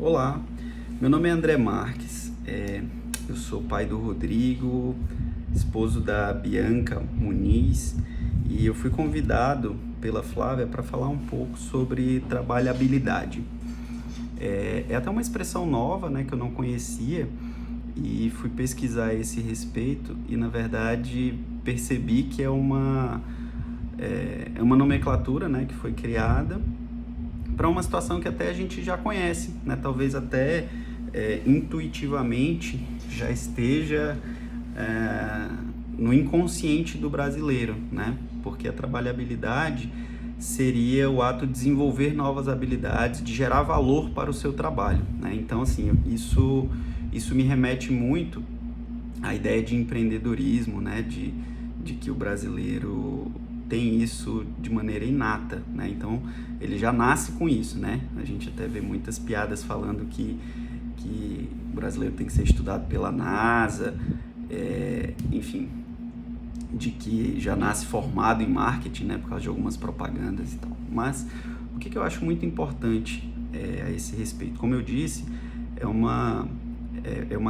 Olá, meu nome é André Marques, eu sou pai do Rodrigo, esposo da Bianca Muniz, e eu fui convidado pela Flávia para falar um pouco sobre trabalhabilidade. É até uma expressão nova, né, que eu não conhecia, e fui pesquisar a esse respeito e, na verdade, percebi que é uma nomenclatura, né, que foi criada para uma situação que até a gente já conhece, né? Talvez até intuitivamente já esteja no inconsciente do brasileiro, né? Porque a trabalhabilidade seria o ato de desenvolver novas habilidades, de gerar valor para o seu trabalho, né? Então, assim, isso me remete muito à ideia de empreendedorismo, né? De que o brasileiro tem isso de maneira inata, né? Então ele já nasce com isso, né? A gente até vê muitas piadas falando que o brasileiro tem que ser estudado pela NASA, enfim, de que já nasce formado em marketing, né? Por causa de algumas propagandas e tal. Mas o que eu acho muito importante a esse respeito? Como eu disse, é uma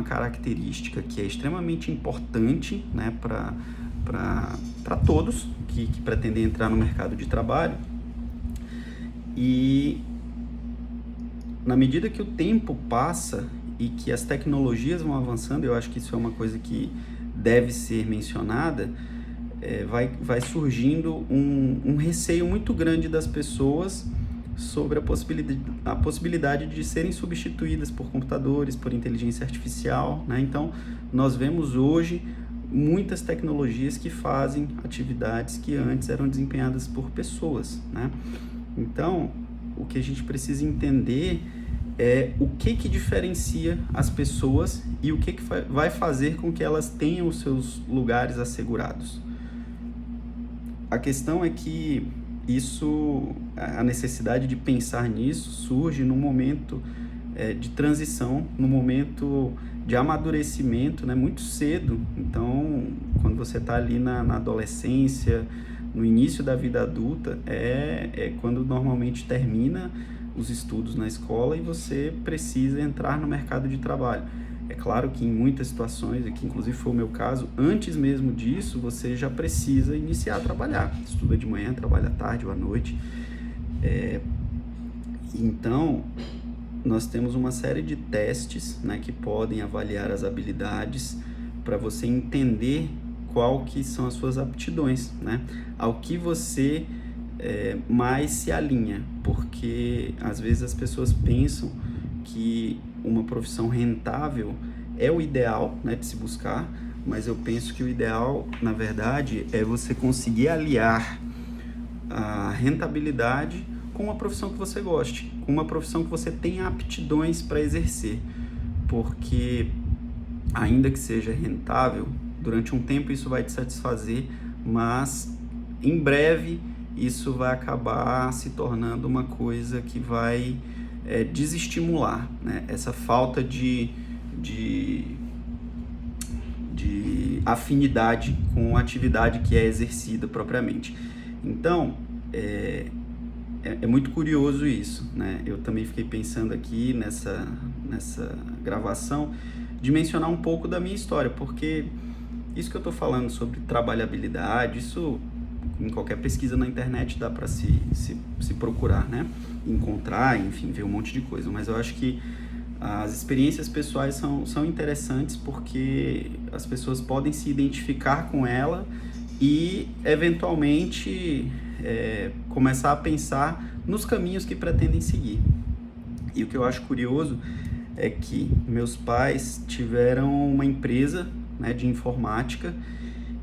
característica que é extremamente importante, né, para todos que pretendem entrar no mercado de trabalho. E na medida que o tempo passa e que as tecnologias vão avançando, eu acho que isso é uma coisa que deve ser mencionada, vai surgindo um receio muito grande das pessoas sobre a possibilidade de serem substituídas por computadores, por inteligência artificial, né? Então, nós vemos hoje muitas tecnologias que fazem atividades que antes eram desempenhadas por pessoas, né? Então, o que a gente precisa entender é o que diferencia as pessoas e o que vai fazer com que elas tenham os seus lugares assegurados. A questão é que a necessidade de pensar nisso surge num momento de transição, num momento de amadurecimento, né, muito cedo. Então, quando você está ali na adolescência, no início da vida adulta, é quando normalmente termina os estudos na escola e você precisa entrar no mercado de trabalho. É claro que em muitas situações, que inclusive foi o meu caso, antes mesmo disso, você já precisa iniciar a trabalhar. Estuda de manhã, trabalha à tarde ou à noite. Então, nós temos uma série de testes, né, que podem avaliar as habilidades para você entender qual que são as suas aptidões, né, ao que você mais se alinha, porque às vezes as pessoas pensam que uma profissão rentável é o ideal, né, de se buscar, mas eu penso que o ideal, na verdade, é você conseguir aliar a rentabilidade com uma profissão que você goste, com uma profissão que você tenha aptidões para exercer, porque ainda que seja rentável, durante um tempo isso vai te satisfazer, mas em breve isso vai acabar se tornando uma coisa que vai desestimular, né, essa falta de afinidade com a atividade que é exercida propriamente. Então, é muito curioso isso, né? Eu também fiquei pensando aqui nessa gravação de mencionar um pouco da minha história, porque isso que eu estou falando sobre trabalhabilidade, isso em qualquer pesquisa na internet dá para se procurar, né? Encontrar, enfim, ver um monte de coisa. Mas eu acho que as experiências pessoais são interessantes porque as pessoas podem se identificar com ela e, eventualmente, começar a pensar nos caminhos que pretendem seguir. E o que eu acho curioso é que meus pais tiveram uma empresa, né, de informática.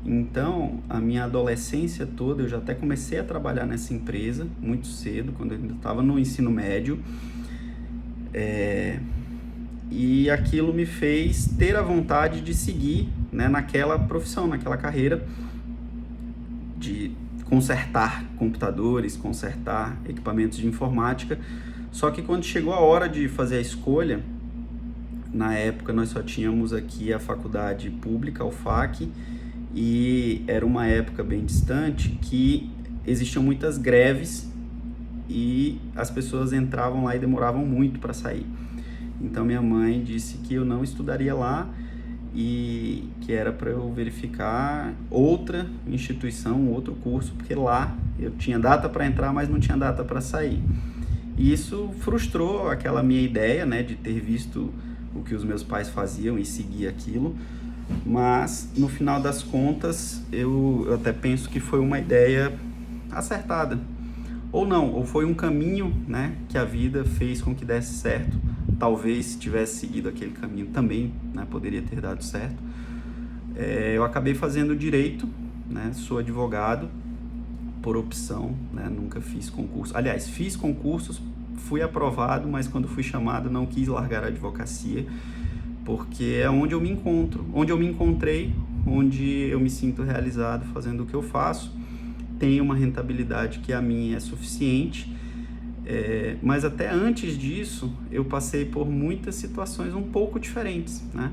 Então, a minha adolescência toda, eu já até comecei a trabalhar nessa empresa muito cedo, quando eu ainda estava no ensino médio. E aquilo me fez ter a vontade de seguir, né, naquela profissão, naquela carreira de consertar computadores, consertar equipamentos de informática. Só que quando chegou a hora de fazer a escolha, na época nós só tínhamos aqui a faculdade pública, o FAC, e era uma época bem distante que existiam muitas greves e as pessoas entravam lá e demoravam muito para sair. Então minha mãe disse que eu não estudaria lá e que era para eu verificar outra instituição, outro curso, porque lá eu tinha data para entrar, mas não tinha data para sair. E isso frustrou aquela minha ideia, né, de ter visto o que os meus pais faziam e seguir aquilo. Mas no final das contas eu até penso que foi uma ideia acertada, ou não, ou foi um caminho, né, que a vida fez com que desse certo. Talvez se tivesse seguido aquele caminho também, né, poderia ter dado certo. Eu acabei fazendo direito, né, sou advogado por opção, né, nunca fiz concurso. Aliás, fiz concursos, fui aprovado, mas quando fui chamado não quis largar a advocacia, porque é onde eu me encontro, onde eu me encontrei, onde eu me sinto realizado fazendo o que eu faço. Tenho uma rentabilidade que a minha é suficiente, mas até antes disso eu passei por muitas situações um pouco diferentes, né?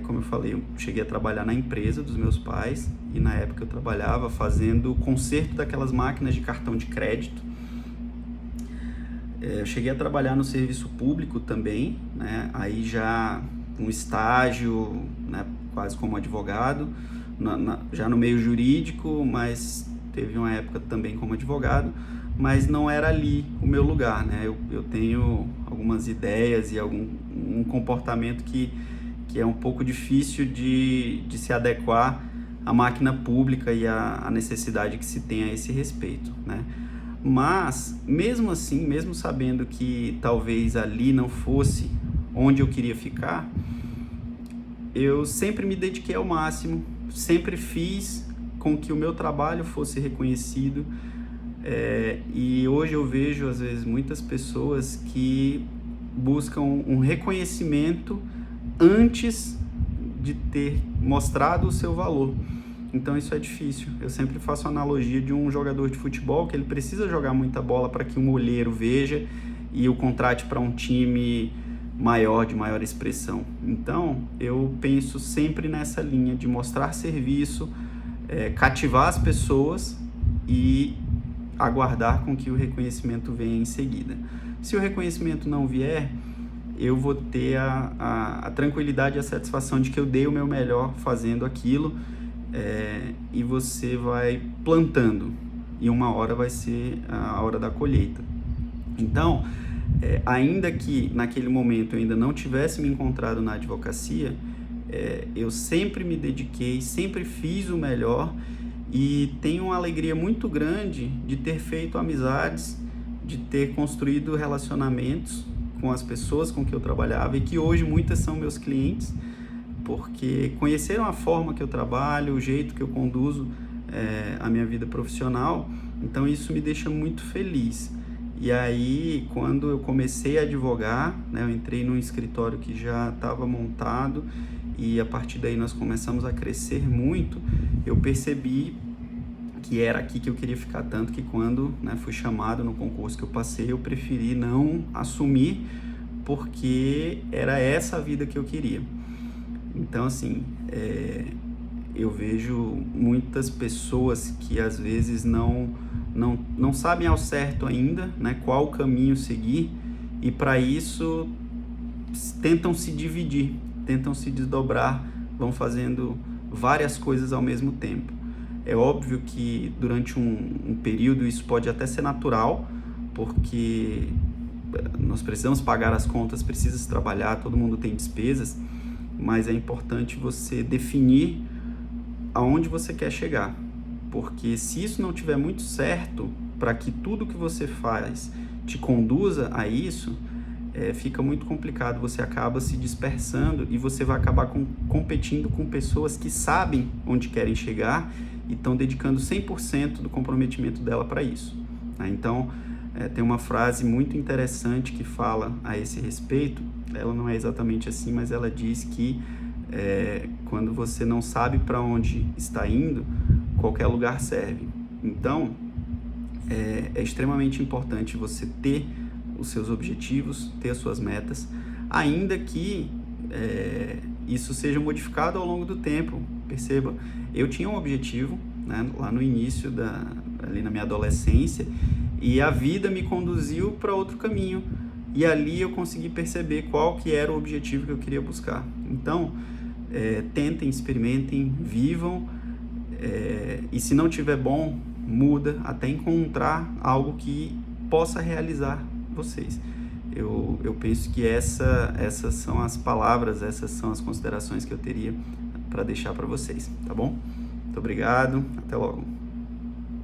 Como eu falei, eu cheguei a trabalhar na empresa dos meus pais e na época eu trabalhava fazendo o conserto daquelas máquinas de cartão de crédito. Eu cheguei a trabalhar no serviço público também, né? Aí já um estágio, né, quase como advogado, já no meio jurídico, mas teve uma época também como advogado, mas não era ali o meu lugar, né? Eu tenho algumas ideias e um comportamento que é um pouco difícil de se adequar à máquina pública e à necessidade que se tem a esse respeito, né? Mas, mesmo assim, mesmo sabendo que talvez ali não fosse onde eu queria ficar, eu sempre me dediquei ao máximo, sempre fiz com que o meu trabalho fosse reconhecido, e hoje eu vejo, às vezes, muitas pessoas que buscam um reconhecimento antes de ter mostrado o seu valor. Então isso é difícil. Eu sempre faço a analogia de um jogador de futebol que ele precisa jogar muita bola para que um olheiro veja e o contrate para um time maior, de maior expressão. Então eu penso sempre nessa linha de mostrar serviço, cativar as pessoas e aguardar com que o reconhecimento venha em seguida. Se o reconhecimento não vier, eu vou ter a tranquilidade e a satisfação de que eu dei o meu melhor fazendo aquilo, e você vai plantando e uma hora vai ser a hora da colheita. Então, ainda que naquele momento eu ainda não tivesse me encontrado na advocacia, eu sempre me dediquei, sempre fiz o melhor e tenho uma alegria muito grande de ter feito amizades, de ter construído relacionamentos com as pessoas com que eu trabalhava e que hoje muitas são meus clientes, porque conheceram a forma que eu trabalho, o jeito que eu conduzo a minha vida profissional. Então isso me deixa muito feliz. E aí, quando eu comecei a advogar, né, eu entrei num escritório que já estava montado e a partir daí nós começamos a crescer muito. Eu percebi que era aqui que eu queria ficar, tanto que quando, né, fui chamado no concurso que eu passei, eu preferi não assumir, porque era essa a vida que eu queria. Então, assim, eu vejo muitas pessoas que às vezes não sabem ao certo ainda, né, qual caminho seguir, e para isso tentam se dividir, tentam se desdobrar, vão fazendo várias coisas ao mesmo tempo. É óbvio que durante um período isso pode até ser natural, porque nós precisamos pagar as contas, precisa se trabalhar, todo mundo tem despesas, mas é importante você definir aonde você quer chegar, porque se isso não tiver muito certo, para que tudo que você faz te conduza a isso, fica muito complicado, você acaba se dispersando e você vai acabar competindo com pessoas que sabem onde querem chegar e estão dedicando 100% do comprometimento dela para isso, né? Então, tem uma frase muito interessante que fala a esse respeito. Ela não é exatamente assim, mas ela diz que quando você não sabe para onde está indo, qualquer lugar serve. Então, é extremamente importante você ter os seus objetivos, ter as suas metas, ainda que isso seja modificado ao longo do tempo. Perceba, eu tinha um objetivo, né, lá no início, ali na minha adolescência, e a vida me conduziu para outro caminho. e ali eu consegui perceber qual que era o objetivo que eu queria buscar. Então, tentem, experimentem, vivam, e se não tiver bom, muda até encontrar algo que possa realizar vocês. Eu penso que essas são as palavras, essas são as considerações que eu teria para deixar para vocês, tá bom? Muito obrigado, até logo.